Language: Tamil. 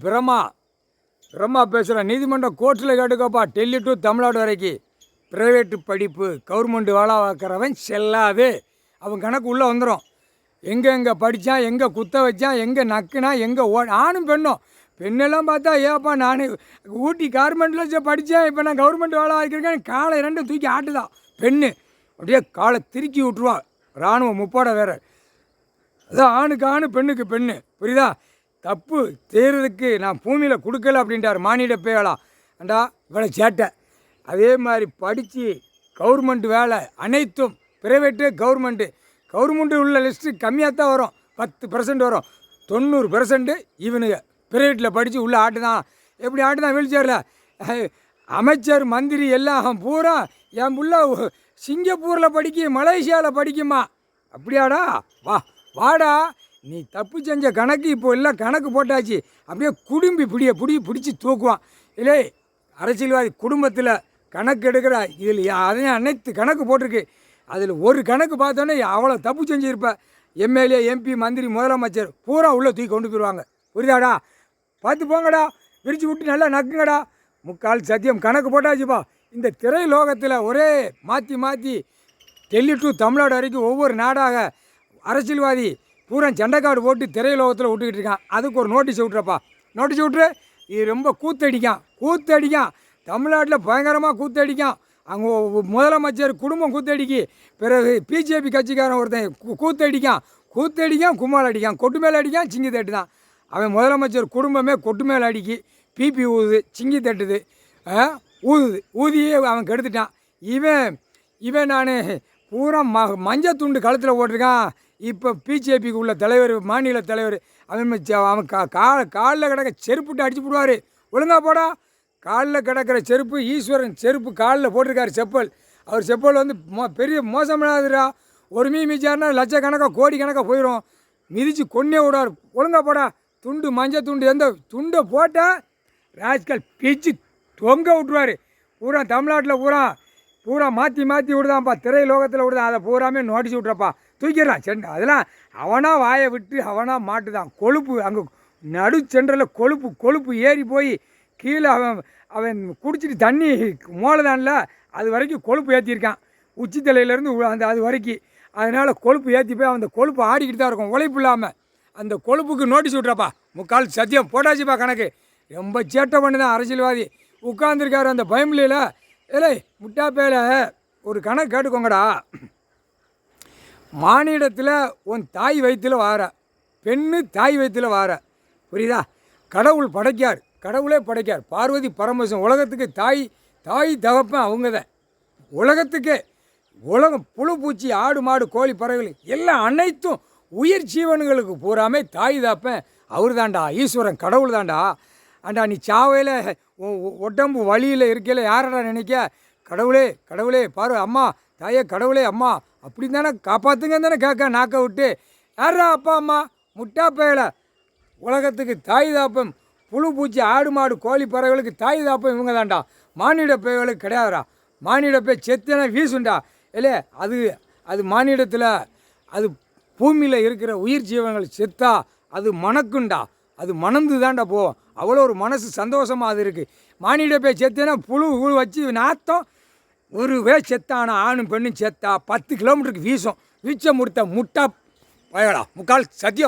பிரம்மா பிரம்மா பேசுகிறேன். நீதிமன்றம் கோர்ட்டில் கேட்டுக்கோப்பா. டெல்லி டு தமிழ்நாடு வரைக்கும் ப்ரைவேட்டு படிப்பு கவர்மெண்ட் வேலை பார்க்குறவன் செல்லாது. அவன் கணக்கு உள்ளே வந்துடும். எங்கே படித்தான், எங்கே குத்த வச்சான், எங்கே நக்குனா, எங்கே ஆணும் பெண்ணும். பெண்ணெல்லாம் பார்த்தா ஏப்பா நான் ஊட்டி கார்மெண்ட்டில் படித்தேன், இப்போ நான் கவர்மெண்ட் வேலை வாங்கியிருக்கேன், காலை ரெண்டும் தூக்கி ஆட்டுதான் பெண்ணு. அப்படியே காலை திருக்கி விட்ருவா. இராணுவம் முப்பாட வேறு. அதான் ஆணுக்கு ஆணு பெண்ணுக்கு பெண்ணு. புரியுதா? தப்பு செய்கிறதுக்கு நான் பூமியில் கொடுக்கல அப்படின்ட்டார் மானிட பேயலா. அண்டா இவ்வளோ சேட்டை. அதே மாதிரி படித்து கவர்மெண்ட் வேலை அனைத்தும் ப்ரைவேட்டு கவர்மெண்ட்டு உள்ள லிஸ்ட்டு கம்மியாக தான் வரும். 10% வரும். 90% இவனுங்க ப்ரைவேட்டில் படித்து உள்ளே ஆட்டுதான். எப்படி ஆட்டுதான்? வீழ்ச்சேரில் அமைச்சர் மந்திரி எல்லாம் பூரா என் புள்ள சிங்கப்பூரில் படிக்க, மலேசியாவில் படிக்குமா. அப்படியாடா? வாடா. நீ தப்பு செஞ்ச கணக்கு இப்போ எல்லாம் கணக்கு போட்டாச்சு. அப்படியே குடும்பி பிடிச்சி தூக்குவான். இல்லை அரசியல்வாதி குடும்பத்தில் கணக்கு எடுக்கிற இதில் அதையும் அனைத்து கணக்கு போட்டிருக்கு. அதில் ஒரு கணக்கு பார்த்தோன்னே அவ்வளோ தப்பு செஞ்சுருப்ப. எம்எல்ஏ எம்பி மந்திரி முதலமைச்சர் பூரா உள்ளே தூக்கி கொண்டு போயிடுவாங்க. புரியுதாடா? பார்த்து போங்கடா. விரித்து விட்டு நல்லா நக்குங்கடா. முக்கால் சத்தியம் கணக்கு போட்டாச்சுப்பா. இந்த திரைலோகத்தில் ஒரே மாற்றி டெல்லி டு தமிழ்நாடு வரைக்கும் ஒவ்வொரு நாடாக அரசியல்வாதி பூரா சண்டைக்காடு போட்டு திரையுலகத்தில் விட்டுக்கிட்டு இருக்கான். அதுக்கு ஒரு நோட்டீஸ் விட்றப்பா. நோட்டீஸ் விட்ரு. இது ரொம்ப கூத்தடிக்கான். தமிழ்நாட்டில் பயங்கரமாக கூத்தடிக்கான். அங்கே முதலமைச்சர் குடும்பம் கூத்தடிக்கி, பிறகு பிஜேபி கட்சிக்காரன் ஒருத்தன் கூத்தடிக்கான், கும்மால் அடிக்கான், கொட்டு மேலே அடிக்கான், சிங்கி தட்டு தான். அவன் முதலமைச்சர் குடும்பமே கொட்டு மேலே அடிக்கி பிபி ஊதுது, சிங்கி தட்டுது, ஊதியே அவன் கெடுத்துட்டான். இவன் நான் பூரா மஞ்சள் துண்டு கழுத்தில் போட்டிருக்கான். இப்போ பிஜேபிக்கு உள்ள தலைவர், மாநில தலைவர், அவன் காலில் கிடக்க செருப்புட்டு அடிச்சு போடுவார். ஒழுங்கா போடா. காலில் கிடக்கிற செருப்பு ஈஸ்வரன் செருப்பு காலில் போட்டிருக்காரு செப்பல். அவர் செப்பல் வந்து பெரிய மோசமில்லாதுரா. ஒரு மிதிச்சாருன்னா லட்சக்கணக்காக கோடி கணக்காக போயிடும். மிதித்து கொன்னே விடார். ஒழுங்கா போடா. துண்டு மஞ்சள் துண்டு எந்த துண்டை போட்டால் ராஜ்கால் பிச்சு தொங்க விட்ருவார். பூரா தமிழ்நாட்டில் பூரா மாற்றி விடுதான்ப்பா. திரைலோகத்தில் விடுதான். அதை பூராமே நோட்டீஸ் விட்றப்பா. தூக்கிடுறான் செண்டை. அதெல்லாம் அவனாக வாயை விட்டு அவனாக மாட்டுதான். கொழுப்பு அங்கே நடு சென்டரில் கொழுப்பு ஏறி போய் கீழே அவன் குடிச்சிட்டு தண்ணி மோளதான்ல அது வரைக்கும் கொழுப்பு ஏற்றிருக்கான். உச்சி தலையிலேருந்து அது வரைக்கும். அதனால் கொழுப்பு ஏற்றி போய் அந்த கொழுப்பு ஆடிக்கிட்டு தான் இருக்கும். உழைப்பு இல்லாமல் அந்த கொழுப்புக்கு நோட்டீஸ் விட்றப்பா. முக்கால் சத்தியம் போட்டாச்சுப்பா கணக்கு. ரொம்ப சேட்டை பண்ணி தான் அரசியல்வாதி உட்கார்ந்துருக்காரு அந்த பயமில்லையில். இல்லை முட்டாப்பேல ஒரு கணக்கு கேட்டுக்கோங்கடா. மானிடத்தில் உன் தாய் வயிற்றில் வார பெண்ணு தாய் வயிற்றில் வார. புரியுதா? கடவுளே படைக்கார். பார்வதி பரமேஸ்வரன் உலகத்துக்கு தாய் தகப்பன் அவங்க தான். உலகம் புழு பூச்சி ஆடு மாடு கோழி பறவைகள் எல்லாம் அனைத்தும் உயிர் ஜீவன்களுக்கு பூராமே தாய் தகப்பன் அவர் தாண்டா. ஈஸ்வரன் கடவுள் தாண்டா. ஆண்டா நீ சாவையில் உடம்பு வழியில் இருக்கையில் யாரடா நினைக்க? கடவுளே பாரு அம்மா தாயே, கடவுளே அம்மா அப்படின்னு தானே காப்பாற்றுங்கன்னு தானே கேட்க நாக்க விட்டு. யாரா அப்பா அம்மா? முட்டா பேல. உலகத்துக்கு தாய் தாப்பம் புழு பூச்சி ஆடு மாடு கோழி பறவைகளுக்கு தாய் தாப்பம் இவங்க தாண்டா. மானிட பேய்களுக்கு கிடையாதுடா. மானிட பேய் செத்தனை வீசுண்டா. இல்லை அது மானிடத்தில் அது பூமியில் இருக்கிற உயிர் ஜீவன்கள் செத்தா அது மணக்குண்டா. அது மணந்து தாண்டா போவோம். அவ்வளோ ஒரு மனசு சந்தோஷமாக அது இருக்குது. மானிட பேய் செத்தேன்னா புழு வச்சு நாத்தம். ஒரு செத்தானா ஆணும் பெண்ணும் செத்தா 10 கிலோமீட்டருக்கு வீசம். வீச்ச முட்டா பயடா. முக்கால் சத்தியம்.